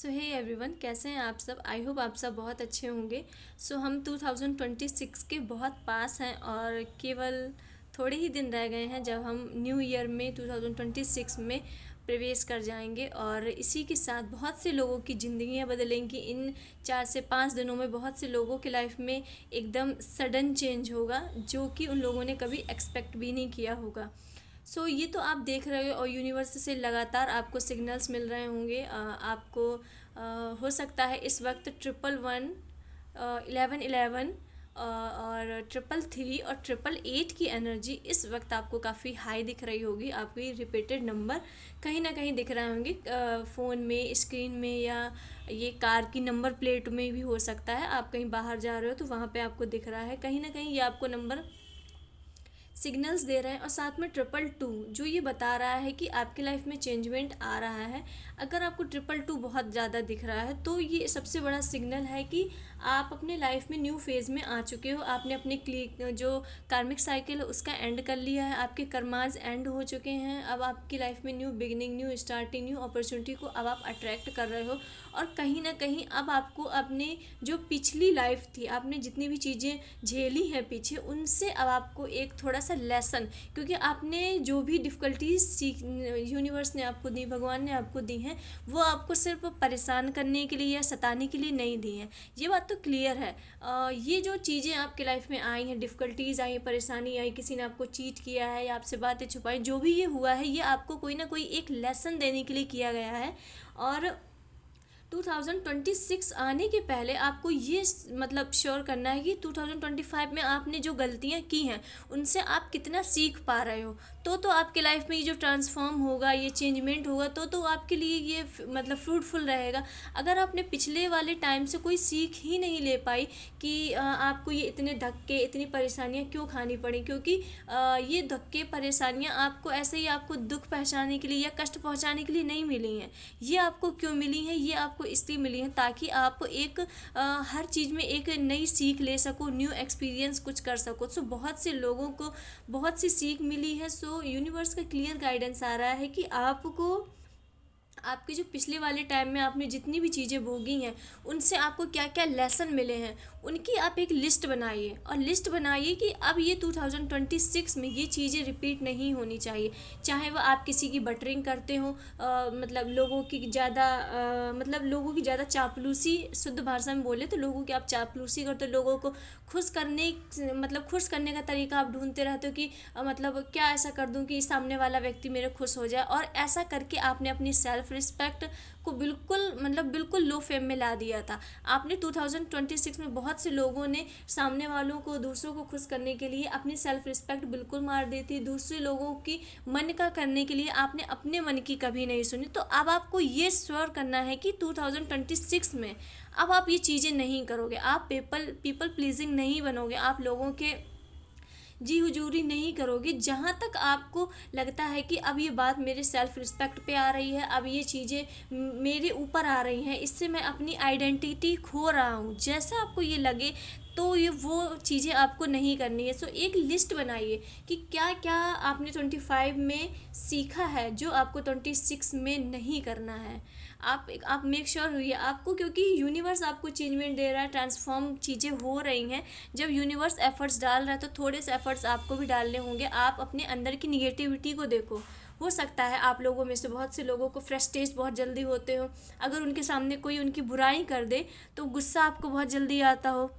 सो hey everyone, कैसे हैं आप सब। आई होप आप सब बहुत अच्छे होंगे। हम 2026 के बहुत पास हैं और केवल थोड़े ही दिन रह गए हैं जब हम न्यू ईयर में 2026 में प्रवेश कर जाएंगे। और इसी के साथ बहुत से लोगों की ज़िंदगियां बदलेंगी। इन 4 से 5 दिनों में बहुत से लोगों के लाइफ में एकदम सडन चेंज होगा जो कि उन लोगों ने कभी एक्सपेक्ट भी नहीं किया होगा। ये तो आप देख रहे हो और यूनिवर्स से लगातार आपको सिग्नल्स मिल रहे होंगे। आपको हो सकता है इस वक्त 111, 1111 और 333 और 888 की एनर्जी इस वक्त आपको काफ़ी हाई दिख रही होगी। आपकी रिपीटेड नंबर कहीं ना कहीं दिख रहे होंगे, फ़ोन में, स्क्रीन में, या ये कार की नंबर प्लेट में भी हो सकता है। आप कहीं बाहर जा रहे हो तो वहाँ पे आपको दिख रहा है, कहीं ना कहीं ये आपको नंबर सिग्नल्स दे रहे हैं। और साथ में 222 जो ये बता रहा है कि आपके लाइफ में चेंजमेंट आ रहा है। अगर आपको 222 बहुत ज़्यादा दिख रहा है तो ये सबसे बड़ा सिग्नल है कि आप अपने लाइफ में न्यू फेज़ में आ चुके हो। आपने अपने जो कार्मिक साइकिल है उसका एंड कर लिया है। आपके कर्माज एंड हो चुके हैं। अब आपकी लाइफ में new beginning, new starting, new opportunity को अब आप अट्रैक्ट कर रहे हो। और कहीं ना कहीं अब आपको अपने जो पिछली लाइफ थी, आपने जितनी भी चीज़ें झेली हैं पीछे, उनसे अब आपको एक थोड़ा सा लेसन, क्योंकि आपने जो भी डिफ़िकल्टीज सीख यूनिवर्स ने आपको दी, भगवान ने आपको दी हैं, वो आपको सिर्फ परेशान करने के लिए या सताने के लिए नहीं दी हैं। ये बात तो क्लियर है। ये जो चीज़ें आपके लाइफ में आई हैं, डिफ़िकल्टीज आई, परेशानी आई, किसी ने आपको चीट किया है या आपसे बातें छुपाई, जो भी ये हुआ है ये आपको कोई ना कोई एक लेसन देने के लिए किया गया है। और 2026 आने के पहले आपको ये मतलब श्योर करना है कि 2025 में आपने जो गलतियाँ की हैं उनसे आप कितना सीख पा रहे हो। तो आपके लाइफ में ये जो ट्रांसफॉर्म होगा, ये चेंजमेंट होगा, तो आपके लिए ये मतलब फ्रूटफुल रहेगा। अगर आपने पिछले वाले टाइम से कोई सीख ही नहीं ले पाई कि आपको ये इतने धक्के, इतनी परेशानियाँ क्यों खानी पड़ी, क्योंकि ये धक्के, परेशानियाँ आपको ऐसे ही आपको दुख पहुँचाने के लिए या कष्ट पहुँचाने के लिए नहीं मिली हैं। ये आपको क्यों मिली हैं? ये आपको इसलिए मिली हैं ताकि आप एक हर चीज़ में एक नई सीख ले सको, न्यू एक्सपीरियंस कुछ कर सको। बहुत से लोगों को बहुत सी सीख मिली है। यूनिवर्स का क्लियर गाइडेंस आ रहा है कि आपको आपके जो पिछले वाले टाइम में आपने जितनी भी चीज़ें भोगी हैं उनसे आपको क्या क्या लेसन मिले हैं, उनकी आप एक लिस्ट बनाइए। और लिस्ट बनाइए कि अब ये 2026 में ये चीज़ें रिपीट नहीं होनी चाहिए। चाहे वह आप किसी की बटरिंग करते हो, मतलब लोगों की ज़्यादा लोगों की ज़्यादा चापलूसी, शुद्ध भाषा में बोले तो लोगों की आप चापलूसी करते हो, लोगों को खुश करने का तरीका आप ढूंढते रहते हो कि क्या ऐसा कर दूं कि सामने वाला व्यक्ति मेरे खुश हो जाए। और ऐसा करके आपने अपनी सेल्फ रिस्पेक्ट को बिल्कुल लो फेम में ला दिया था। आपने 2026 में बहुत से लोगों ने सामने वालों को, दूसरों को खुश करने के लिए अपनी सेल्फ रिस्पेक्ट बिल्कुल मार दी थी। दूसरे लोगों की मन का करने के लिए आपने अपने मन की कभी नहीं सुनी। तो अब आपको ये श्योर करना है कि 2026 में अब आप ये चीज़ें नहीं करोगे। आप पीपल प्लीजिंग नहीं बनोगे। आप लोगों के जी हुजूरी नहीं करोगे। जहाँ तक आपको लगता है कि अब ये बात मेरे सेल्फ रिस्पेक्ट पे आ रही है, अब ये चीज़ें मेरे ऊपर आ रही हैं, इससे मैं अपनी आइडेंटिटी खो रहा हूँ, जैसा आपको ये लगे तो ये वो चीज़ें आपको नहीं करनी है। एक लिस्ट बनाइए कि क्या क्या आपने 25 में सीखा है जो आपको 26 में नहीं करना है। आप मेक श्योर हुई आपको, क्योंकि यूनिवर्स आपको चेंजमेंट दे रहा है, ट्रांसफॉर्म चीज़ें हो रही हैं। जब यूनिवर्स एफर्ट्स डाल रहा है तो थोड़े से एफर्ट्स आपको भी डालने होंगे। आप अपने अंदर की निगेटिविटी को देखो। हो सकता है आप लोगों में से बहुत से लोगों को फ्रस्ट्रेट बहुत जल्दी होते हो। अगर उनके सामने कोई उनकी बुराई कर दे तो गुस्सा आपको बहुत जल्दी आता हो।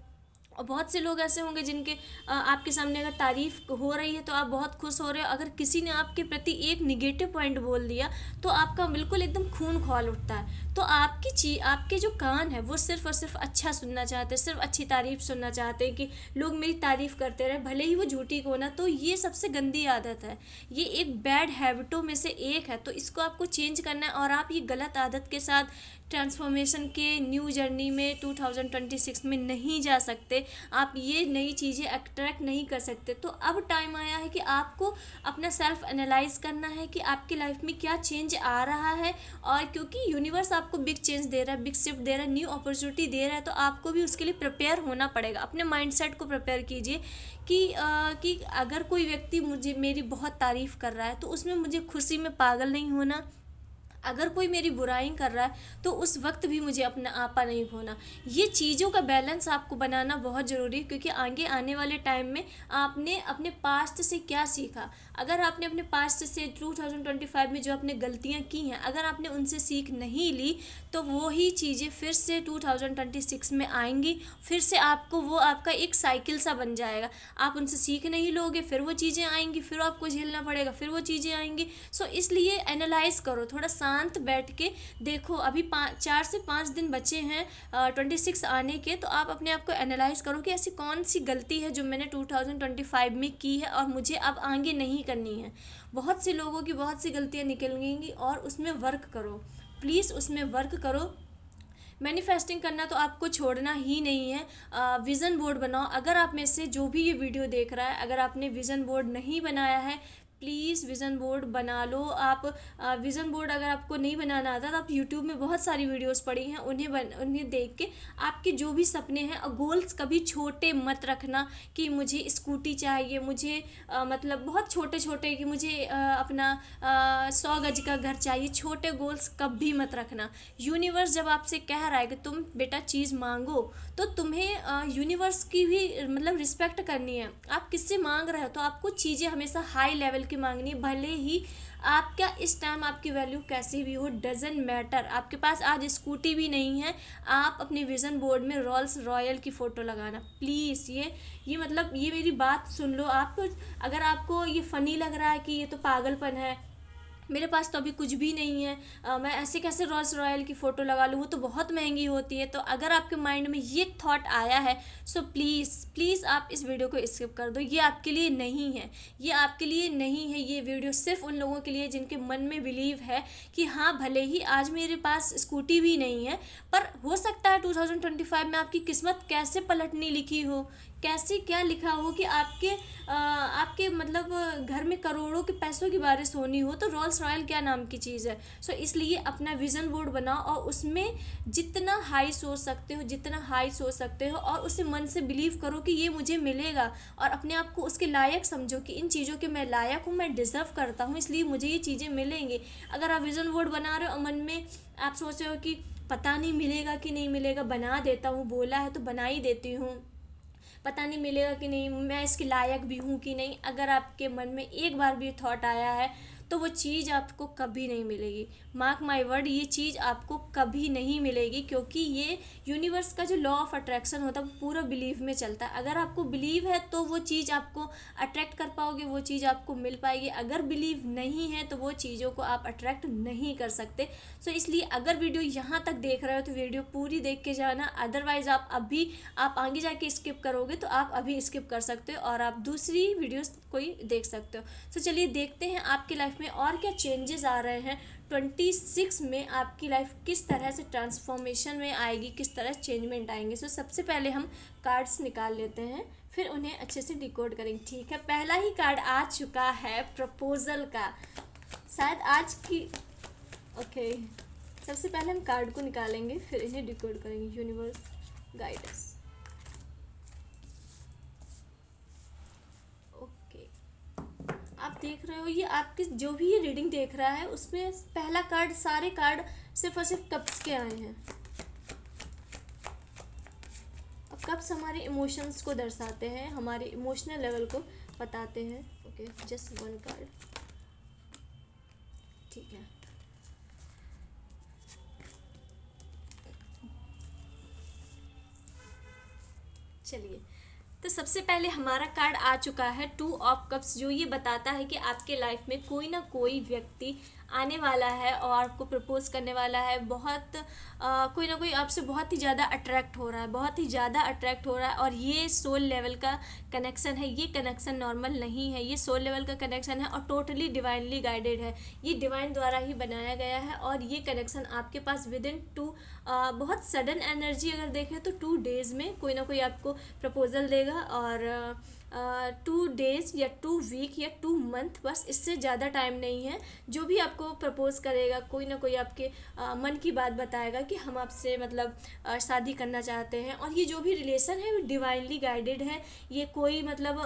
और बहुत से लोग ऐसे होंगे जिनके आपके सामने अगर तारीफ हो रही है तो आप बहुत खुश हो रहे हो। अगर किसी ने आपके प्रति एक निगेटिव पॉइंट बोल दिया तो आपका बिल्कुल एकदम खून खौल उठता है। तो आपके जो कान है वो सिर्फ और सिर्फ अच्छा सुनना चाहते हैं, सिर्फ अच्छी तारीफ सुनना चाहते हैं कि लोग मेरी तारीफ करते रहे, भले ही वो झूठी को ना। तो ये सबसे गंदी आदत है, ये एक बैड हैबिटों में से एक है। तो इसको आपको चेंज करना है और आप ये गलत आदत के साथ ट्रांसफॉर्मेशन के न्यू जर्नी में 2026 में नहीं जा सकते। आप ये नई चीज़ें अट्रैक्ट नहीं कर सकते। तो अब टाइम आया है कि आपको अपना सेल्फ एनालाइज करना है कि आपकी लाइफ में क्या चेंज आ रहा है। और क्योंकि यूनिवर्स आपको बिग चेंज दे रहा है, बिग शिफ्ट दे रहा है, न्यू अपॉर्चुनिटी दे रहा है, तो आपको भी उसके लिए प्रिपेयर होना पड़ेगा। अपने माइंडसेट को प्रिपेयर कीजिए कि अगर कोई व्यक्ति मुझे मेरी बहुत तारीफ़ कर रहा है तो उसमें मुझे खुशी में पागल नहीं होना। अगर कोई मेरी बुराई कर रहा है तो उस वक्त भी मुझे अपना आपा नहीं खोना। ये चीज़ों का बैलेंस आपको बनाना बहुत ज़रूरी है, क्योंकि आगे आने वाले टाइम में आपने अपने पास्ट से क्या सीखा। अगर आपने अपने पास्ट से 2025 में जो आपने गलतियां की हैं, अगर आपने उनसे सीख नहीं ली, तो वही चीज़ें फिर से 2026 में आएंगी। फिर से आपको वो आपका एक साइकिल सा बन जाएगा। आप उनसे सीख नहीं लोगे, फिर वो चीज़ें आएंगी, फिर आपको झेलना पड़ेगा, फिर वो चीज़ें आएंगी। सो इसलिए एनालाइज करो, थोड़ा शांत बैठ के देखो। अभी 4 से 5 दिन बचे हैं 26 आने के, तो आप अपने आप को एनालाइज करो कि ऐसी कौन सी गलती है जो मैंने 2025 में की है और मुझे अब आगे नहीं करनी है। बहुत से लोगों की बहुत सी गलतियां निकलेंगी और उसमें वर्क करो, प्लीज़ उसमें वर्क करो। मैनिफेस्टिंग करना तो आपको छोड़ना ही नहीं है। विज़न बोर्ड बनाओ। अगर आप में से जो भी ये वीडियो देख रहा है, अगर आपने विज़न बोर्ड नहीं बनाया है, प्लीज़ विज़न बोर्ड बना लो। आप विज़न बोर्ड अगर आपको नहीं बनाना आता तो आप यूट्यूब में बहुत सारी वीडियोस पड़ी हैं, उन्हें देख के आपके जो भी सपने हैं, और गोल्स कभी छोटे मत रखना कि मुझे स्कूटी चाहिए, मुझे मतलब बहुत छोटे छोटे कि मुझे अपना 100 गज का घर चाहिए। छोटे गोल्स कभी मत रखना। यूनिवर्स जब आपसे कह रहा है कि तुम बेटा चीज़ मांगो, तो तुम्हें यूनिवर्स की भी मतलब रिस्पेक्ट करनी है। आप किससे मांग रहे हो तो आपको चीज़ें हमेशा हाई लेवल की मांगनी, भले ही आपका इस टाइम आपकी वैल्यू कैसी भी हो, डजेंट मैटर। आपके पास आज स्कूटी भी नहीं है, आप अपने विज़न बोर्ड में रोल्स रॉयल की फ़ोटो लगाना प्लीज़। ये मतलब ये मेरी बात सुन लो आप। अगर आपको ये फ़नी लग रहा है कि ये तो पागलपन है, मेरे पास तो अभी कुछ भी नहीं है, मैं ऐसे कैसे रोल्स रॉयल की फ़ोटो लगा लूँ, वो तो बहुत महंगी होती है। तो अगर आपके माइंड में ये थॉट आया है, सो प्लीज़ प्लीज़ आप इस वीडियो को स्किप कर दो। ये आपके लिए नहीं है, ये आपके लिए नहीं है। ये वीडियो सिर्फ उन लोगों के लिए जिनके मन में बिलीव है कि हाँ, भले ही आज मेरे पास स्कूटी भी नहीं है, पर हो सकता है 2025 में आपकी किस्मत कैसे पलटनी लिखी हो, कैसे क्या लिखा हो कि आपके मतलब घर में करोड़ों के पैसों की बारिश होनी हो, तो रोल्स रॉयल क्या नाम की चीज़ है। सो इसलिए अपना विज़न बोर्ड बनाओ और उसमें जितना हाई सोच सकते हो, जितना हाई सोच सकते हो, और उसे मन से बिलीव करो कि ये मुझे मिलेगा, और अपने आप को उसके लायक समझो कि इन चीज़ों के मैं लायक हूँ, मैं डिज़र्व करता हूँ, इसलिए मुझे ये चीज़ें मिलेंगी। अगर आप विज़न बोर्ड बना रहे हो और मन में आप सोच रहे हो कि पता नहीं मिलेगा कि नहीं मिलेगा, बना देता हूँ, बोला है तो बना ही देती हूँ, पता नहीं मिलेगा कि नहीं, मैं इसके लायक भी हूँ कि नहीं, अगर आपके मन में एक बार भी थॉट आया है तो वो चीज़ आपको कभी नहीं मिलेगी। मार्क माय वर्ड, ये चीज़ आपको कभी नहीं मिलेगी, क्योंकि ये यूनिवर्स का जो लॉ ऑफ अट्रैक्शन होता है वो पूरा बिलीव में चलता है। अगर आपको बिलीव है तो वो चीज़ आपको अट्रैक्ट कर पाओगे, वो चीज़ आपको मिल पाएगी। अगर बिलीव नहीं है तो वो चीज़ों को आप अट्रैक्ट नहीं कर सकते। सो इसलिए अगर वीडियो यहाँ तक देख रहे हो तो वीडियो पूरी देख के जाना, अदरवाइज़ आप आगे जाके स्किप करोगे तो आप अभी स्किप कर सकते हो और आप दूसरी वीडियोस कोई देख सकते हो। सो चलिए देखते हैं आपकी लाइफ में और क्या चेंजेस आ रहे हैं। 26 में आपकी लाइफ किस तरह से ट्रांसफॉर्मेशन में आएगी, किस तरह चेंजमेंट आएंगे। सो सबसे पहले हम कार्ड्स निकाल लेते हैं, फिर उन्हें अच्छे से डिकोड करेंगे। ठीक है, पहला ही कार्ड आ चुका है प्रपोजल का, शायद आज की। ओके, सबसे पहले हम कार्ड को निकालेंगे, फिर इन्हें डिकोड करेंगे। Universe guide us. ओके, आप देख रहे हो ये आपके जो भी ये रीडिंग देख रहा है उसमें पहला कार्ड, सारे कार्ड सिर्फ और सिर्फ कप्स के आए हैं। अब कप्स हमारे इमोशंस को दर्शाते हैं, हमारे इमोशनल लेवल को बताते हैं। Okay, just one card. ठीक है, चलिए, तो सबसे पहले हमारा कार्ड आ चुका है 2 ऑफ कप्स, जो ये बताता है कि आपके लाइफ में कोई ना कोई व्यक्ति आने वाला है और आपको प्रपोज करने वाला है। कोई ना कोई आपसे बहुत ही ज़्यादा अट्रैक्ट हो रहा है, बहुत ही ज़्यादा अट्रैक्ट हो रहा है, और ये सोल लेवल का कनेक्शन है। ये कनेक्शन नॉर्मल नहीं है, ये सोल लेवल का कनेक्शन है और टोटली डिवाइनली गाइडेड है। ये डिवाइन द्वारा ही बनाया गया है, और ये कनेक्शन आपके पास विदिन 2 बहुत सडन एनर्जी अगर देखें तो 2 डेज़ में कोई ना कोई आपको प्रपोजल देगा, और 2 डेज़ या 2 वीक या 2 मंथ, बस इससे ज़्यादा टाइम नहीं है। जो भी आपको प्रपोज करेगा, कोई ना कोई आपके मन की बात बताएगा कि हम आपसे मतलब शादी करना चाहते हैं। और ये जो भी रिलेशन है वो डिवाइनली गाइडेड है। ये कोई मतलब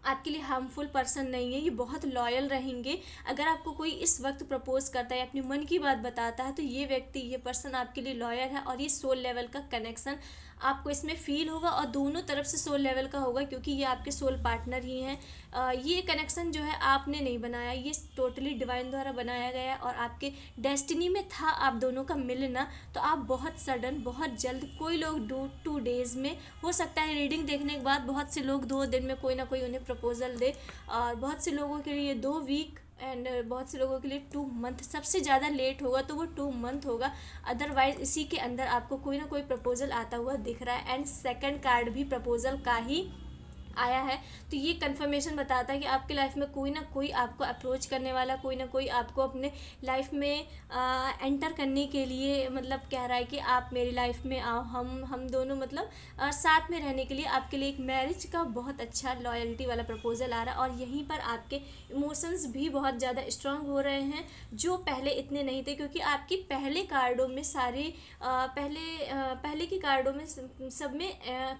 आपके लिए हार्मफुल पर्सन नहीं है, ये बहुत लॉयल रहेंगे। अगर आपको कोई इस वक्त प्रपोज करता है, अपनी मन की बात बताता है, तो ये व्यक्ति, ये पर्सन आपके लिए लॉयल है। और ये सोल लेवल का कनेक्शन आपको इसमें फील होगा, और दोनों तरफ से सोल लेवल का होगा, क्योंकि ये आपके सोल पार्टनर ही हैं। ये कनेक्शन जो है आपने नहीं बनाया, ये टोटली डिवाइन द्वारा बनाया गया है, और आपके डेस्टिनी में था आप दोनों का मिलना। तो आप बहुत सडन, बहुत जल्द, कोई लोग 2 डेज में, हो सकता है रीडिंग देखने के बाद बहुत से लोग 2 दिन में कोई ना कोई उन्हें प्रपोजल दे, और बहुत से लोगों के लिए 2 वीक, एंड बहुत से लोगों के लिए 2 मंथ, सबसे ज़्यादा लेट होगा तो वो 2 मंथ होगा। अदरवाइज इसी के अंदर आपको कोई ना कोई प्रपोजल आता हुआ दिख रहा है। एंड सेकंड कार्ड भी प्रपोजल का ही आया है। तो ये कंफर्मेशन बताता है कि आपकी लाइफ में कोई ना कोई आपको अप्रोच करने वाला, कोई ना कोई आपको अपने लाइफ में एंटर करने के लिए मतलब कह रहा है कि आप मेरी लाइफ में आओ, हम दोनों मतलब साथ में रहने के लिए, आपके लिए एक मैरिज का बहुत अच्छा लॉयल्टी वाला प्रपोजल आ रहा है। और यहीं पर आपके इमोशंस भी बहुत ज़्यादा स्ट्रांग हो रहे हैं, जो पहले इतने नहीं थे, क्योंकि आपकी पहले कार्डों में सारे पहले के कार्डों में सब में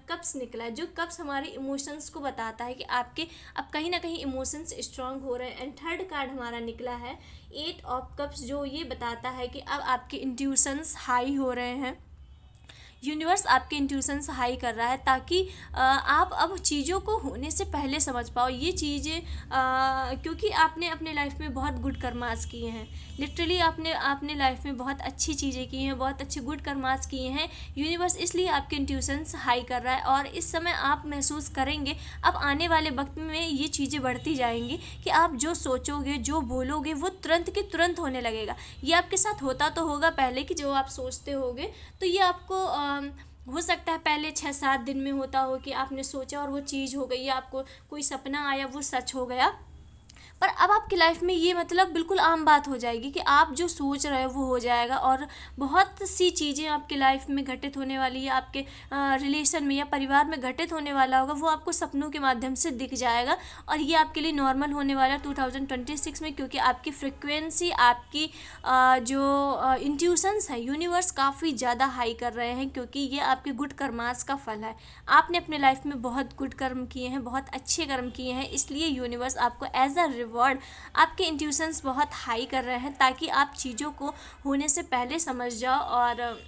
कप्स निकला है। जो कप्स हमारे इमोशंस को बताता है कि आपके अब कहीं ना कहीं इमोशंस स्ट्रांग हो रहे हैं। एंड थर्ड कार्ड हमारा निकला है 8 ऑफ कप्स, जो ये बताता है कि अब आपके इंट्यूशंस हाई हो रहे हैं। यूनिवर्स आपके इंट्यूशंस हाई कर रहा है, ताकि आप अब चीज़ों को होने से पहले समझ पाओ ये चीज़ें, क्योंकि आपने अपने लाइफ में बहुत गुड कर्मास किए हैं। लिटरली आपने लाइफ में बहुत अच्छी चीज़ें की हैं, बहुत अच्छे गुड कर्मास किए हैं। यूनिवर्स इसलिए आपके इंट्यूशंस हाई कर रहा है, और इस समय आप महसूस करेंगे अब आने वाले वक्त में ये चीज़ें बढ़ती जाएंगी कि आप जो सोचोगे, जो बोलोगे, वो तुरंत के तुरंत होने लगेगा। ये आपके साथ होता तो होगा पहले कि जो आप सोचते होगे, तो ये आपको हो सकता है पहले 6-7 दिन में होता हो कि आपने सोचा और वो चीज़ हो गई, या आपको कोई सपना आया वो सच हो गया। पर अब आपकी लाइफ में ये मतलब बिल्कुल आम बात हो जाएगी कि आप जो सोच रहे हो वो हो जाएगा। और बहुत सी चीज़ें आपकी लाइफ में घटित होने वाली है, आपके रिलेशन में या परिवार में घटित होने वाला होगा, वो आपको सपनों के माध्यम से दिख जाएगा। और ये आपके लिए नॉर्मल होने वाला 2026 में, क्योंकि आपकी फ्रिक्वेंसी, आपकी जो इंट्यूशंस है, यूनिवर्स काफ़ी ज़्यादा हाई कर रहे हैं, क्योंकि ये आपके गुड कर्मास का फल है। आपने अपने लाइफ में बहुत गुड कर्म किए हैं, बहुत अच्छे कर्म किए हैं, इसलिए यूनिवर्स आपको एज अ रिवॉर्ड आपके इंट्यूशंस बहुत हाई कर रहे हैं, ताकि आप चीज़ों को होने से पहले समझ जाओ। और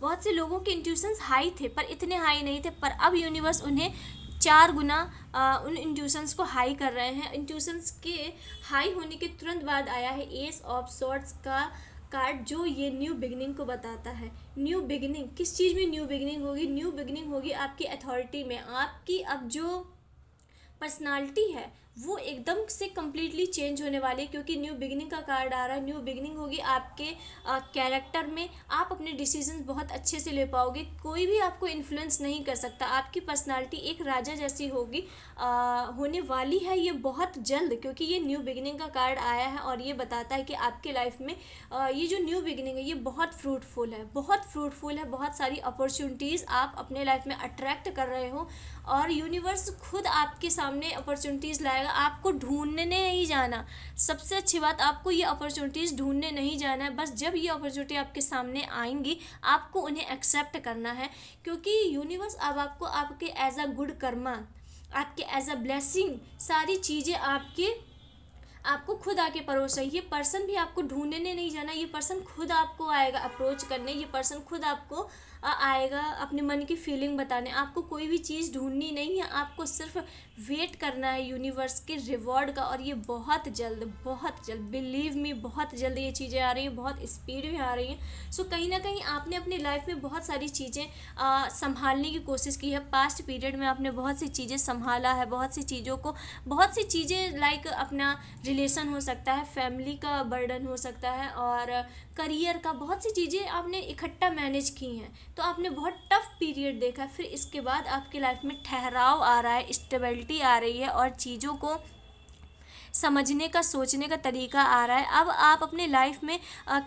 बहुत से लोगों के इंट्यूशंस हाई थे पर इतने हाई नहीं थे, पर अब यूनिवर्स उन्हें 4 गुना उन इंट्यूशंस को हाई कर रहे हैं। इंट्यूशंस के हाई होने के तुरंत बाद आया है एस ऑफ सॉर्ड्स का कार्ड, जो ये न्यू बिगनिंग को बताता है। न्यू बिगनिंग, किस चीज़ में न्यू बिगनिंग होगी? न्यू बिगनिंग होगी आपकी अथॉरिटी में। आपकी अब जो पर्सनालिटी है वो एकदम से कम्प्लीटली चेंज होने वाली है, क्योंकि न्यू बिगनिंग का कार्ड आ रहा है। न्यू बिगनिंग होगी आपके कैरेक्टर में। आप अपने डिसीजंस बहुत अच्छे से ले पाओगे, कोई भी आपको इन्फ्लुएंस नहीं कर सकता। आपकी पर्सनालिटी एक राजा जैसी होगी, होने वाली है ये बहुत जल्द, क्योंकि ये न्यू बिगनिंग का कार्ड आया है। और ये बताता है कि आपके लाइफ में ये जो न्यू बिगनिंग है ये बहुत फ्रूटफुल है, बहुत फ्रूटफुल है। बहुत सारी अपॉर्चुनिटीज़ आप अपने लाइफ में अट्रैक्ट कर रहे हो, और यूनिवर्स खुद आपके सामने अपॉर्चुनिटीज़ लाएगा। आपको ढूंढने नहीं जाना। सबसे अच्छी बात, आपको ये अपॉर्चुनिटीज़ ढूंढने नहीं जाना है। बस जब ये अपॉर्चुनिटी आपके सामने आएंगी आपको उन्हें एक्सेप्ट करना है, क्योंकि यूनिवर्स अब आपको आपके एज अ गुड कर्मा, आपके एज अ ब्लेसिंग, सारी चीज़ें आपको खुद आके परोस रही है। ये पर्सन भी आपको ढूंढने नहीं जाना, ये पर्सन खुद आपको आएगा अप्रोच करने, ये पर्सन खुद आपको आएगा अपने मन की फीलिंग बताने। आपको कोई भी चीज़ ढूंढनी नहीं है, आपको सिर्फ वेट करना है यूनिवर्स के रिवॉर्ड का। और ये बहुत जल्द बिलीव मी, बहुत जल्द ये चीज़ें आ रही हैं, बहुत स्पीड में आ रही हैं। सो कहीं ना कहीं आपने अपनी लाइफ में बहुत सारी चीज़ें संभालने की कोशिश की है। पास्ट पीरियड में आपने बहुत सी चीज़ें संभाला है, बहुत सी चीज़ें लाइक अपना रिलेशन हो सकता है, फैमिली का बर्डन हो सकता है, और करियर का, बहुत सी चीज़ें आपने इकट्ठा मैनेज की हैं। तो आपने बहुत टफ पीरियड देखा। फिर इसके बाद आपकी लाइफ में ठहराव आ रहा है, स्टेबिलिटी आ रही है, और चीज़ों को समझने का, सोचने का तरीका आ रहा है। अब आप अपने लाइफ में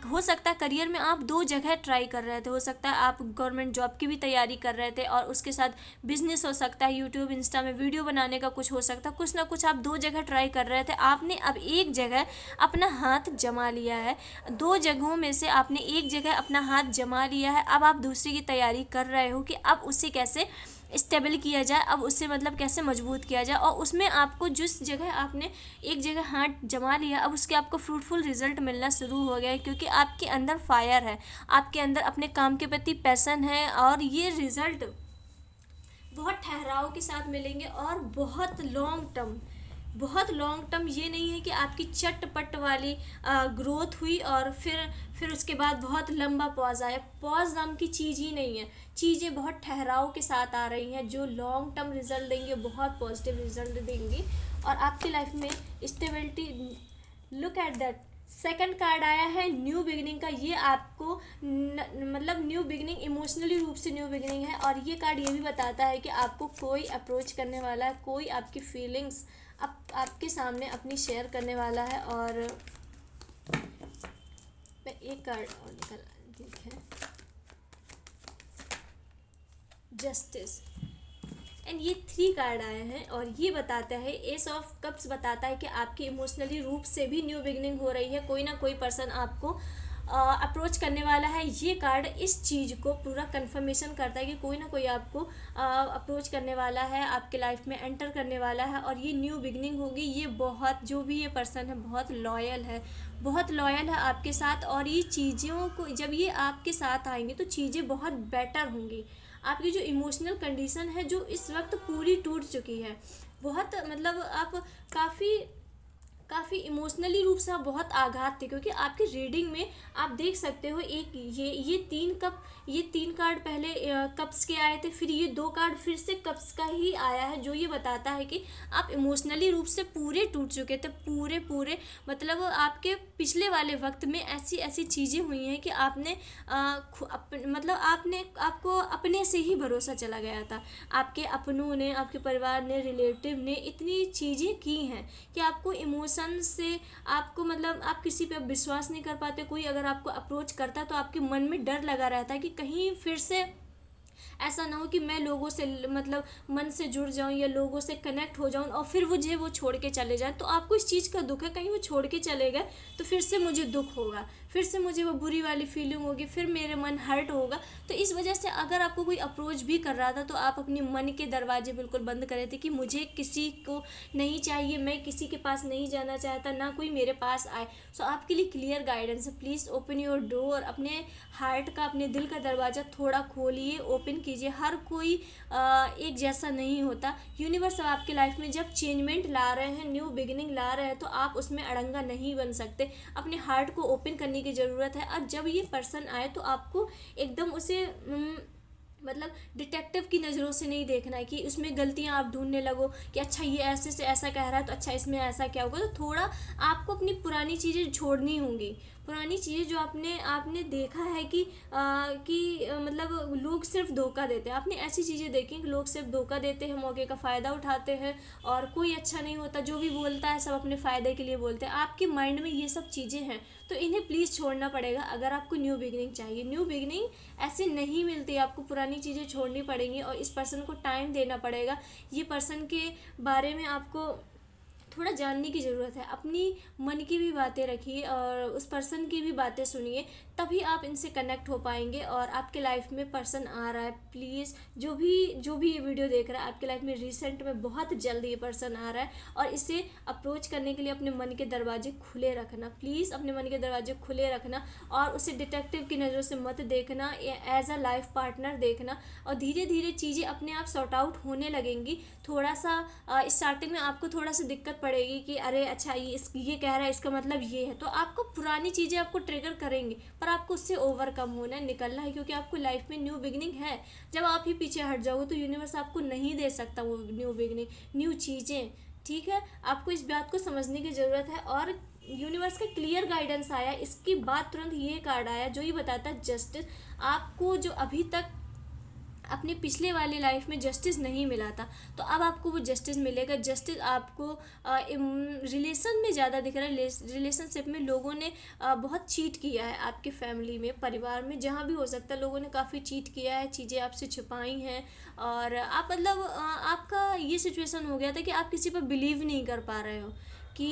हो सकता है करियर में आप 2 जगह ट्राई कर रहे थे, हो सकता है आप गवर्नमेंट जॉब की भी तैयारी कर रहे थे, और उसके साथ बिजनेस हो सकता है, यूट्यूब इंस्टा में वीडियो बनाने का कुछ हो सकता है, कुछ ना कुछ आप 2 जगह ट्राई कर रहे थे। आपने अब एक जगह अपना हाथ जमा लिया है, 2 जगहों में से आपने एक जगह अपना हाथ जमा लिया है। अब आप दूसरी की तैयारी कर रहे हो कि अब उसे कैसे स्टेबल किया जाए, अब उससे मतलब कैसे मजबूत किया जाए, और उसमें आपको जिस जगह आपने एक जगह हाथ जमा लिया, अब उसके आपको फ्रूटफुल रिजल्ट मिलना शुरू हो गया है, क्योंकि आपके अंदर फायर है, आपके अंदर अपने काम के प्रति पैशन है, और ये रिजल्ट बहुत ठहराव के साथ मिलेंगे और बहुत लॉन्ग टर्म। ये नहीं है कि आपकी चटपट वाली ग्रोथ हुई और फिर उसके बाद बहुत लंबा पॉज आया। पॉज नाम की चीज़ ही नहीं है, चीज़ें बहुत ठहराव के साथ आ रही हैं जो लॉन्ग टर्म रिजल्ट देंगे, बहुत पॉजिटिव रिजल्ट देंगी और आपकी लाइफ में stability. Look at that, second card आया है न्यू बिगिनिंग का। ये आपको मतलब न्यू बिगिनिंग, इमोशनली रूप से न्यू बिगिनिंग है, और ये कार्ड ये भी बताता है कि आपको कोई अप्रोच करने वाला है, कोई आपकी फीलिंग्स आपके सामने अपनी शेयर करने वाला है। और मैं एक कार्ड और निकल है, जस्टिस, एंड ये 3 कार्ड आए हैं और ये बताता है, एस ऑफ कप्स बताता है कि आपकी इमोशनली रूप से भी न्यू बिगनिंग हो रही है, कोई ना कोई पर्सन आपको अप्रोच करने वाला है। ये कार्ड इस चीज़ को पूरा कंफर्मेशन करता है कि कोई ना कोई आपको अप्रोच करने वाला है, आपके लाइफ में एंटर करने वाला है और ये न्यू बिगनिंग होगी। ये बहुत, जो भी ये पर्सन है बहुत लॉयल है, बहुत लॉयल है आपके साथ, और ये चीज़ों को जब ये आपके साथ आएंगे तो चीज़ें बहुत बेटर होंगी। आपकी जो इमोशनल कंडीशन है जो इस वक्त पूरी टूट चुकी है, बहुत मतलब आप काफ़ी इमोशनली रूप से आप बहुत आघात थे, क्योंकि आपकी रीडिंग में आप देख सकते हो एक ये 3 कार्ड पहले कप्स के आए थे, फिर ये 2 कार्ड फिर से कप्स का ही आया है, जो ये बताता है कि आप इमोशनली रूप से पूरे टूट चुके थे, पूरे मतलब आपके पिछले वाले वक्त में ऐसी चीज़ें हुई हैं कि आपने मतलब आपको अपने से ही भरोसा चला गया था, आपके अपनों ने, आपके परिवार ने, रिलेटिव ने इतनी चीज़ें की हैं कि आपको इमोशन से आपको मतलब आप किसी पे विश्वास नहीं कर पाते। कोई अगर आपको अप्रोच करता है तो आपके मन में डर लगा रहता है कि कहीं फिर से ऐसा ना हो कि मैं लोगों से मतलब मन से जुड़ जाऊं या लोगों से कनेक्ट हो जाऊं और फिर मुझे वो छोड़ के चले जाएं। तो आपको इस चीज़ का दुख है, कहीं वो छोड़ के चले गए तो फिर से मुझे दुख होगा, फिर से मुझे वो बुरी वाली फीलिंग होगी, फिर मेरे मन हर्ट होगा। तो इस वजह से अगर आपको कोई अप्रोच भी कर रहा था तो आप अपनी मन के दरवाजे बिल्कुल बंद करे थे कि मुझे किसी को नहीं चाहिए, मैं किसी के पास नहीं जाना चाहता, ना कोई मेरे पास आए। सो आपके लिए क्लियर गाइडेंस है, प्लीज़ ओपन योर डोर, अपने हार्ट का, अपने दिल का दरवाज़ा थोड़ा खोलिए, ओपन कीजिए। हर कोई एक जैसा नहीं होता। यूनिवर्स आपके लाइफ में जब चेंजमेंट ला रहे हैं, न्यू बिगिनिंग ला रहे हैं, तो आप उसमें अड़ंगा नहीं बन सकते। अपने हार्ट को ओपन करने की ज़रूरत है। और जब ये पर्सन आए तो आपको एकदम उसे मतलब डिटेक्टिव की नज़रों से नहीं देखना है कि उसमें गलतियां आप ढूंढने लगो कि अच्छा ये ऐसे से ऐसा कह रहा है तो अच्छा इसमें ऐसा क्या होगा। तो थोड़ा आपको अपनी पुरानी चीज़ें छोड़नी होंगी, पुरानी चीज़ें जो आपने देखा है कि मतलब लोग सिर्फ धोखा देते हैं। आपने ऐसी चीज़ें देखी कि लोग सिर्फ धोखा देते हैं, मौके का फ़ायदा उठाते हैं और कोई अच्छा नहीं होता, जो भी बोलता है सब अपने फ़ायदे के लिए बोलते हैं। आपके माइंड में ये सब चीज़ें हैं तो इन्हें प्लीज़ छोड़ना पड़ेगा अगर आपको न्यू बिगिनिंग चाहिए। न्यू बिगिनिंग ऐसे नहीं मिलती, आपको पुरानी चीज़ें छोड़नी पड़ेंगी और इस पर्सन को टाइम देना पड़ेगा। ये पर्सन के बारे में आपको थोड़ा जानने की ज़रूरत है, अपनी मन की भी बातें रखिए और उस पर्सन की भी बातें सुनिए, तभी आप इनसे कनेक्ट हो पाएंगे। और आपके लाइफ में पर्सन आ रहा है, प्लीज़ जो भी ये वीडियो देख रहा है, आपके लाइफ में रिसेंट में बहुत जल्द ये पर्सन आ रहा है और इसे अप्रोच करने के लिए अपने मन के दरवाजे खुले रखना, प्लीज़ अपने मन के दरवाजे खुले रखना और उसे डिटेक्टिव की नज़रों से मत देखना, एज अ लाइफ पार्टनर देखना। और धीरे धीरे चीज़ें अपने आप सॉर्ट आउट होने लगेंगी। थोड़ा सा स्टार्टिंग में आपको थोड़ा सा दिक्कत पड़ेगी कि अरे अच्छा ये कह रहा है इसका मतलब ये है, तो आपको पुरानी चीज़ें आपको ट्रिगर करेंगी, पर आपको उससे ओवरकम होना है, निकलना है, क्योंकि आपको लाइफ में न्यू बिगिनिंग है। जब आप ही पीछे हट जाओगे तो यूनिवर्स आपको नहीं दे सकता वो न्यू बिगिनिंग, न्यू चीज़ें। ठीक है, आपको इस बात को समझने की ज़रूरत है। और यूनिवर्स का क्लियर गाइडेंस आया, इसके बाद तुरंत ये कार्ड आया जो ये बताता है जस्टिस। आपको जो अभी तक अपने पिछले वाली लाइफ में जस्टिस नहीं मिला था तो अब आपको वो जस्टिस मिलेगा। जस्टिस आपको रिलेशन में ज़्यादा दिख रहा है, रिलेशनशिप में लोगों ने बहुत चीट किया है, आपके फैमिली में, परिवार में, जहाँ भी हो सकता है लोगों ने काफ़ी चीट किया है, चीज़ें आपसे छुपाई हैं और आप मतलब आपका ये सिचुएशन हो गया था कि आप किसी पर बिलीव नहीं कर पा रहे हो कि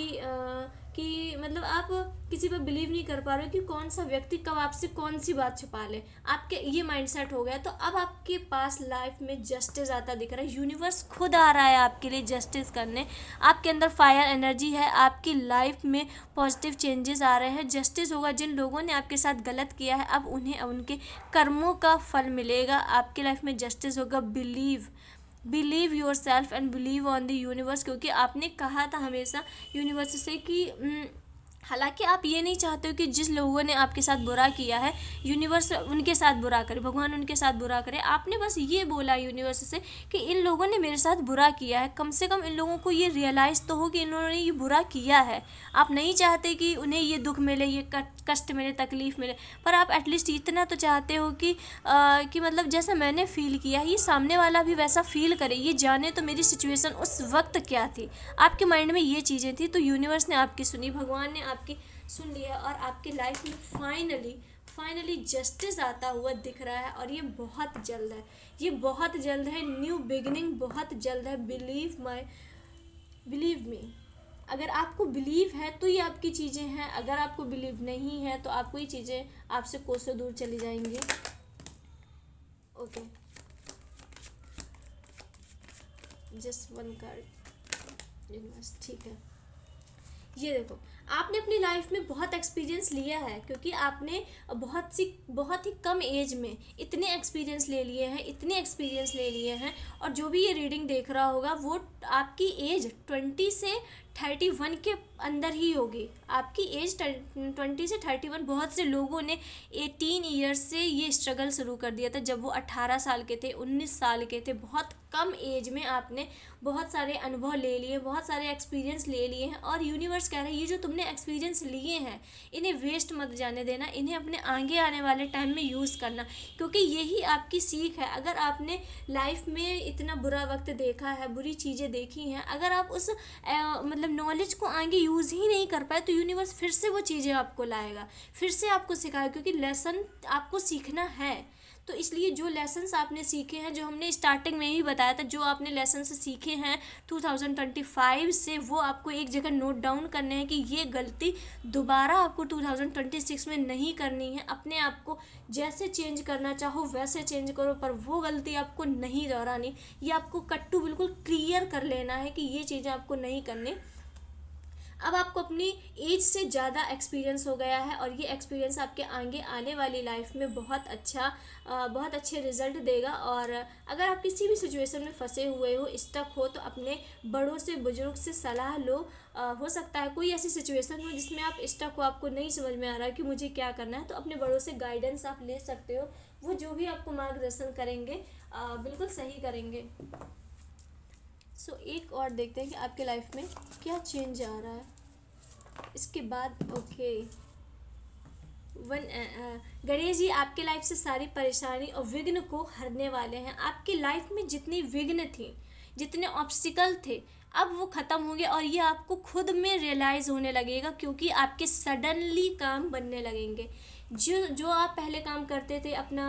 कि मतलब आप किसी पर बिलीव नहीं कर पा रहे हो कि कौन सा व्यक्ति कब आपसे कौन सी बात छुपा ले, आपके ये माइंडसेट हो गया। तो अब आपके पास लाइफ में जस्टिस आता दिख रहा है, यूनिवर्स खुद आ रहा है आपके लिए जस्टिस करने। आपके अंदर फायर एनर्जी है, आपकी लाइफ में पॉजिटिव चेंजेस आ रहे हैं, जस्टिस होगा। जिन लोगों ने आपके साथ गलत किया है अब उन्हें उनके कर्मों का फल मिलेगा, आपकी लाइफ में जस्टिस होगा। Believe your self and believe on the universe, क्योंकि आपने कहा था हमेशा यूनिवर्स से कि हालांकि आप ये नहीं चाहते हो कि जिस लोगों ने आपके साथ बुरा किया है यूनिवर्स उनके साथ बुरा करे, भगवान उनके साथ बुरा करे। आपने बस ये बोला यूनिवर्स से कि इन लोगों ने मेरे साथ बुरा किया है, कम से कम इन लोगों को ये रियलाइज़ तो हो कि इन्होंने ये बुरा किया है। आप नहीं चाहते कि उन्हें ये दुख मिले, ये कष्ट मिले, तकलीफ़ मिले, पर आप एटलीस्ट इतना तो चाहते हो कि मतलब जैसा मैंने फ़ील किया ये सामने वाला भी वैसा फ़ील करे, ये जाने तो मेरी सिचुएशन उस वक्त क्या थी। आपके माइंड में ये चीज़ें थी, तो यूनिवर्स ने आपकी सुनी, भगवान ने आपकी सुन लिया और आपकी लाइफ में फाइनली जस्टिस आता हुआ दिख रहा है। और ये बहुत जल्द है, ये बहुत जल्द है, न्यू बिगिनिंग बहुत जल्द है। Believe me. अगर आपको बिलीव है तो ये आपकी चीज़ें हैं, अगर आपको बिलीव नहीं है तो आपको ये चीज़ें आपसे कोसों दूर चली जाएंगी। Okay, just one card universe, ठीक है। ये देखो, आपने अपनी लाइफ में बहुत एक्सपीरियंस लिया है, क्योंकि आपने बहुत ही कम एज में इतने एक्सपीरियंस ले लिए हैं। और जो भी ये रीडिंग देख रहा होगा वो आपकी एज 20 से 31 के अंदर ही होगी। आपकी एज 20 से 31। बहुत से लोगों ने 18 ईयर्स से ये स्ट्रगल शुरू कर दिया था, जब वो 18 साल के थे, 19 साल के थे। बहुत कम एज में आपने बहुत सारे अनुभव ले लिए, बहुत सारे एक्सपीरियंस ले लिए हैं। और यूनिवर्स कह रहा है ये जो तुमने एक्सपीरियंस लिए हैं इन्हें वेस्ट मत जाने देना, इन्हें अपने आगे आने वाले टाइम में यूज़ करना, क्योंकि यही आपकी सीख है। अगर आपने लाइफ में इतना बुरा वक्त देखा है, बुरी चीज़ें देखी हैं, अगर आप उस मतलब नॉलेज को आगे यूज़ ही नहीं कर पाए तो यूनिवर्स फिर से वो चीज़ें आपको लाएगा, फिर से आपको सिखाएगा, क्योंकि लेसन आपको सीखना है। तो इसलिए जो लेसन्स आपने सीखे हैं, जो हमने स्टार्टिंग में ही बताया था, जो आपने लेसन्स सीखे हैं 2025 से, वो आपको एक जगह नोट डाउन करने हैं कि ये गलती दोबारा आपको 2026 में नहीं करनी है। अपने आप को जैसे चेंज करना चाहो वैसे चेंज करो, पर वो गलती आपको नहीं दोहरानी। ये आपको कट्टू बिल्कुल क्लियर कर लेना है कि ये चीज़ें आपको नहीं करनी। अब आपको अपनी एज से ज़्यादा एक्सपीरियंस हो गया है और ये एक्सपीरियंस आपके आगे आने वाली लाइफ में बहुत अच्छे रिजल्ट देगा। और अगर आप किसी भी सिचुएशन में फंसे हुए हो, स्टक हो, तो अपने बड़ों से, बुजुर्ग से सलाह लो। हो सकता है कोई ऐसी सिचुएशन हो जिसमें आप स्टक हो, आपको नहीं समझ में आ रहा है कि मुझे क्या करना है, तो अपने बड़ों से गाइडेंस आप ले सकते हो। वो जो भी आपको मार्गदर्शन करेंगे बिल्कुल सही करेंगे। सो एक और देखते हैं कि आपके लाइफ में क्या चेंज आ रहा है इसके बाद। ओके, गणेश जी आपके लाइफ से सारी परेशानी और विघ्न को हरने वाले हैं। आपकी लाइफ में जितनी विघ्न थी, जितने ऑब्स्टिकल थे, अब वो ख़त्म होंगे और ये आपको खुद में रियलाइज़ होने लगेगा, क्योंकि आपके सडनली काम बनने लगेंगे। जो आप पहले काम करते थे, अपना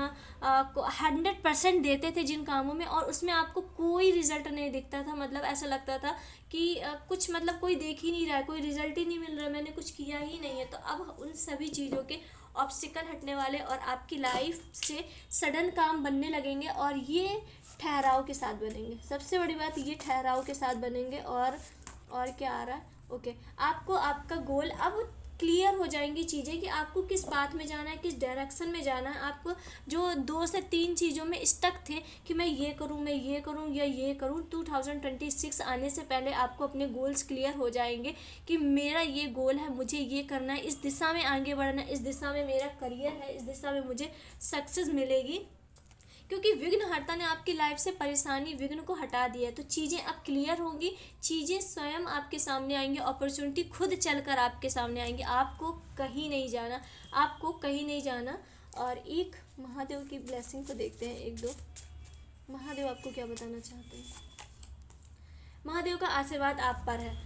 100% देते थे जिन कामों में, और उसमें आपको कोई रिज़ल्ट नहीं दिखता था। मतलब ऐसा लगता था कि कुछ मतलब कोई देख ही नहीं रहा है, कोई रिज़ल्ट ही नहीं मिल रहा है, मैंने कुछ किया ही नहीं है। तो अब उन सभी चीज़ों के ऑब्स्टिकल हटने वाले और आपकी लाइफ से सडन काम बनने लगेंगे, और ये ठहराव के साथ बनेंगे। सबसे बड़ी बात ये ठहराव के साथ बनेंगे। और क्या आ रहा है? ओके, आपको आपका गोल अब क्लियर हो जाएंगी चीज़ें कि आपको किस पाथ में जाना है, किस डायरेक्शन में जाना है। आपको जो 2 से 3 चीज़ों में स्टक थे कि मैं ये करूँ या ये करूँ, 2026 आने से पहले आपको अपने गोल्स क्लियर हो जाएंगे कि मेरा ये गोल है, मुझे ये करना है, इस दिशा में आगे बढ़ना है, इस दिशा में मेरा करियर है, इस दिशा में मुझे सक्सेस मिलेगी। क्योंकि विघ्नहर्ता ने आपकी लाइफ से परेशानी, विघ्न को हटा दिया है, तो चीज़ें अब क्लियर होंगी, चीज़ें स्वयं आपके सामने आएंगी, अपॉर्चुनिटी खुद चलकर आपके सामने आएंगी। आपको कहीं नहीं जाना। और एक महादेव की ब्लेसिंग को देखते हैं, 1-2 महादेव आपको क्या बताना चाहते हैं। महादेव का आशीर्वाद आप पर है।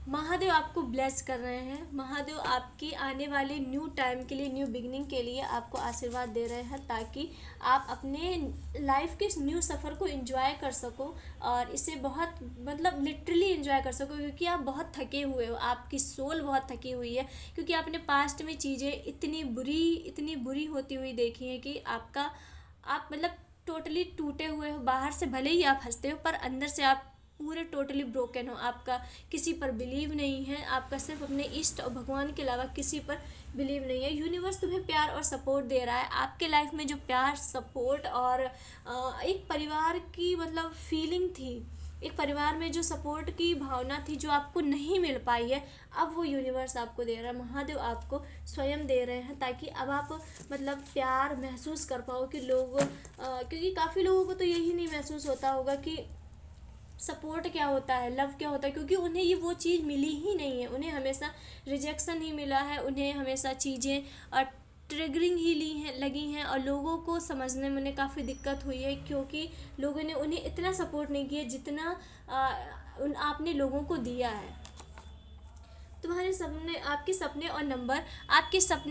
महादेव आपको ब्लेस कर रहे हैं। महादेव आपकी आने वाले न्यू टाइम के लिए, न्यू बिगनिंग के लिए आपको आशीर्वाद दे रहे हैं, ताकि आप अपने लाइफ के न्यू सफ़र को एंजॉय कर सको और इसे बहुत मतलब लिटरली एंजॉय कर सको, क्योंकि आप बहुत थके हुए हो, आपकी सोल बहुत थकी हुई है, क्योंकि आपने पास्ट में चीज़ें इतनी बुरी होती हुई देखी हैं कि आप मतलब टोटली टूटे हुए हो। बाहर से भले ही आप हंसते हो, पर अंदर से आप पूरे टोटली ब्रोकन हो। आपका किसी पर बिलीव नहीं है, आपका सिर्फ अपने इष्ट और भगवान के अलावा किसी पर बिलीव नहीं है। यूनिवर्स तुम्हें प्यार और सपोर्ट दे रहा है। आपके लाइफ में जो प्यार, सपोर्ट और एक परिवार की मतलब फीलिंग थी, एक परिवार में जो सपोर्ट की भावना थी जो आपको नहीं मिल पाई है, अब वो यूनिवर्स आपको दे रहा है। महादेव आपको स्वयं दे रहे हैं, ताकि अब आप मतलब प्यार महसूस कर पाओ कि क्योंकि काफ़ी लोगों को तो यही नहीं महसूस होता होगा कि सपोर्ट क्या होता है, लव क्या होता है, क्योंकि उन्हें ये वो चीज़ मिली ही नहीं है। उन्हें हमेशा रिजेक्शन ही मिला है, उन्हें हमेशा चीज़ें ट्रिगरिंग ही लगी हैं, और लोगों को समझने में उन्हें काफ़ी दिक्कत हुई है, क्योंकि लोगों ने उन्हें इतना सपोर्ट नहीं किया जितना आपने लोगों को दिया है। तुम्हारे सपने, आपके सपने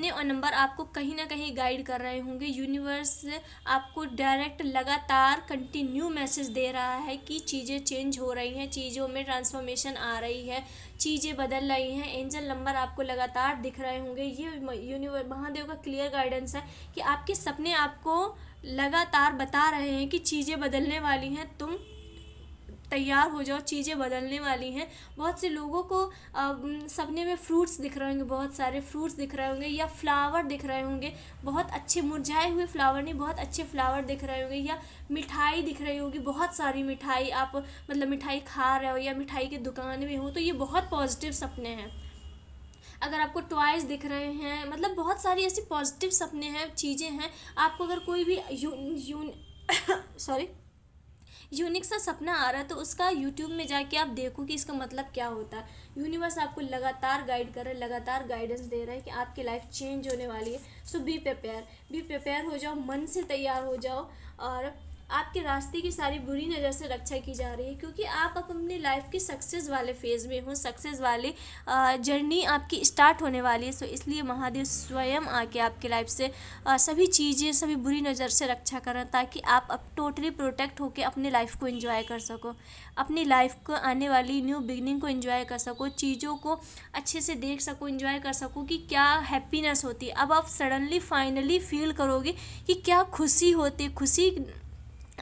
और नंबर आपको कहीं ना कहीं गाइड कर रहे होंगे। यूनिवर्स आपको डायरेक्ट लगातार कंटिन्यू मैसेज दे रहा है कि चीज़ें चेंज हो रही हैं, चीज़ों में ट्रांसफॉर्मेशन आ रही है, चीज़ें बदल रही हैं। एंजल नंबर आपको लगातार दिख रहे होंगे। ये महादेव का क्लियर गाइडेंस है कि आपके सपने आपको लगातार बता रहे हैं कि चीज़ें बदलने वाली हैं, तुम तैयार हो जाओ, चीज़ें बदलने वाली हैं। बहुत से लोगों को सपने में फ्रूट्स दिख रहे होंगे, बहुत सारे फ्रूट्स दिख रहे होंगे, या फ्लावर दिख रहे होंगे, बहुत अच्छे मुरझाए हुए फ्लावर नहीं, बहुत अच्छे फ्लावर दिख रहे होंगे, या मिठाई दिख रही होगी, बहुत सारी मिठाई, आप मतलब मिठाई खा रहे हो या मिठाई की दुकान में हो, तो ये बहुत पॉजिटिव सपने हैं। अगर आपको टॉयज दिख रहे हैं, मतलब बहुत सारी ऐसी पॉजिटिव सपने हैं, चीज़ें हैं। आपको अगर कोई भी सॉरी यूनिक सा सपना आ रहा है, तो उसका यूट्यूब में जाके आप देखो कि इसका मतलब क्या होता है। यूनिवर्स आपको लगातार गाइड कर रहा है, लगातार गाइडेंस दे रहा है कि आपकी लाइफ चेंज होने वाली है। सो बी प्रिपेयर हो जाओ, मन से तैयार हो जाओ, और आपके रास्ते की सारी बुरी नज़र से रक्षा की जा रही है, क्योंकि आप अब अपनी लाइफ की सक्सेस वाले फेज़ में हो, सक्सेस वाले जर्नी आपकी स्टार्ट होने वाली है। सो इसलिए महादेव स्वयं आके आपके लाइफ से सभी चीज़ें, सभी बुरी नज़र से रक्षा करें, ताकि आप अब टोटली प्रोटेक्ट होकर अपनी लाइफ को एंजॉय कर सको, अपनी लाइफ को आने वाली न्यू बिगनिंग को एंजॉय कर सको, चीज़ों को अच्छे से देख सको, एंजॉय कर सको कि क्या हैप्पीनेस होती है। अब आप सडनली फाइनली फील करोगे कि क्या खुशी होती है। खुशी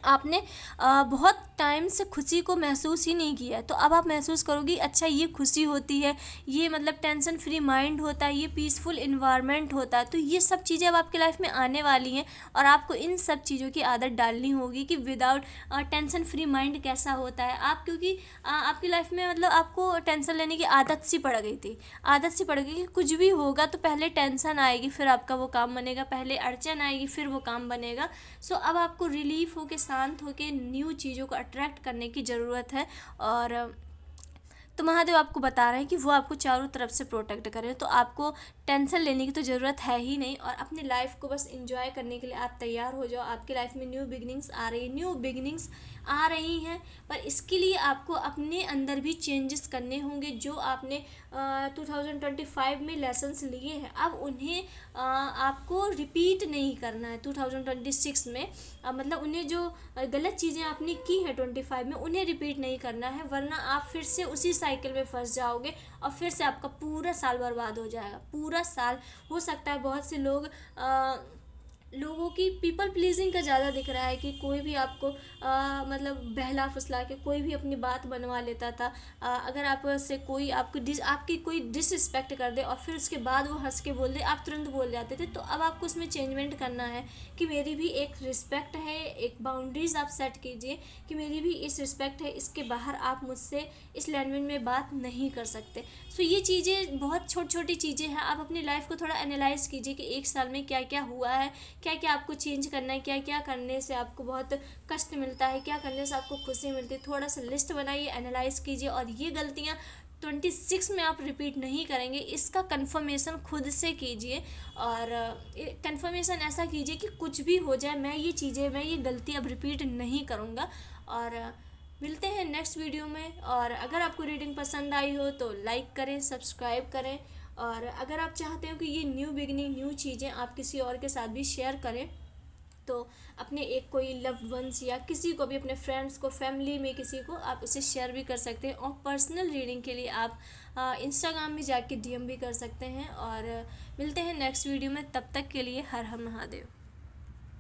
आपने बहुत टाइम से खुशी को महसूस ही नहीं किया है, तो अब आप महसूस करोगी अच्छा ये खुशी होती है, ये मतलब टेंशन फ्री माइंड होता है, ये पीसफुल इन्वायरमेंट होता है। तो ये सब चीज़ें अब आपके लाइफ में आने वाली हैं, और आपको इन सब चीज़ों की आदत डालनी होगी कि विदाउट टेंशन फ्री माइंड कैसा होता है। आप क्योंकि आपकी लाइफ में मतलब आपको टेंशन लेने की आदत सी पड़ गई थी, आदत सी पड़ गई कि कुछ भी होगा तो पहले टेंशन आएगी, फिर आपका वो काम बनेगा, पहले अड़चन आएगी, फिर वो काम बनेगा। सो अब आपको रिलीफ होके, शांत होके न्यू चीज़ों को अट्रैक्ट करने की ज़रूरत है। और तो महादेव आपको बता रहे हैं कि वो आपको चारों तरफ से प्रोटेक्ट करें, तो आपको टेंशन लेने की तो ज़रूरत है ही नहीं, और अपनी लाइफ को बस एंजॉय करने के लिए आप तैयार हो जाओ। आपकी लाइफ में न्यू बिगनिंग्स आ रही हैं, पर इसके लिए आपको अपने अंदर भी चेंजेस करने होंगे। जो आपने 2025 में लेसन्स लिए हैं, अब उन्हें आपको रिपीट नहीं करना है 2026 में। मतलब उन्हें जो गलत चीज़ें आपने की हैं 25 में, उन्हें रिपीट नहीं करना है, वरना आप फिर से उसी साइकिल में फंस जाओगे, और फिर से आपका पूरा साल बर्बाद हो जाएगा। पूरा साल हो सकता है बहुत से लोगों की पीपल प्लीजिंग का ज़्यादा दिख रहा है, कि कोई भी आपको मतलब बहला फुसला के कोई भी अपनी बात बनवा लेता था। अगर आप से कोई आपकी कोई डिसरिस्पेक्ट कर दे और फिर उसके बाद वो हंस के बोल दे, आप तुरंत बोल जाते थे। तो अब आपको उसमें चेंजमेंट करना है कि मेरी भी एक रिस्पेक्ट है, एक बाउंड्रीज़ आप सेट कीजिए कि मेरी भी इस रिस्पेक्ट है, इसके बाहर आप मुझसे इस लैंग्वेज में बात नहीं कर सकते। सो ये चीज़ें बहुत छोटी छोटी चीज़ें हैं। आप अपनी लाइफ को थोड़ा एनालाइज कीजिए कि एक साल में क्या क्या हुआ है, क्या क्या आपको चेंज करना है, क्या क्या करने से आपको बहुत कष्ट मिलता है, क्या करने से आपको खुशी मिलती है। थोड़ा सा लिस्ट बनाइए, एनालाइज कीजिए, और ये गलतियाँ 26 में आप रिपीट नहीं करेंगे, इसका कन्फर्मेशन खुद से कीजिए। और कन्फर्मेशन ऐसा कीजिए कि कुछ भी हो जाए, मैं ये गलती अब रिपीट नहीं करूँगा। और मिलते हैं नेक्स्ट वीडियो में। और अगर आपको रीडिंग पसंद आई हो तो लाइक करें, सब्सक्राइब करें। और अगर आप चाहते हो कि ये न्यू बिगनिंग, न्यू चीज़ें आप किसी और के साथ भी शेयर करें, तो अपने एक कोई लव्ड वंस या किसी को भी, अपने फ्रेंड्स को, फैमिली में किसी को आप उसे शेयर भी कर सकते हैं। और पर्सनल रीडिंग के लिए आप इंस्टाग्राम में जाके डीएम भी कर सकते हैं। और मिलते हैं नेक्स्ट वीडियो में, तब तक के लिए हर हर महादेव।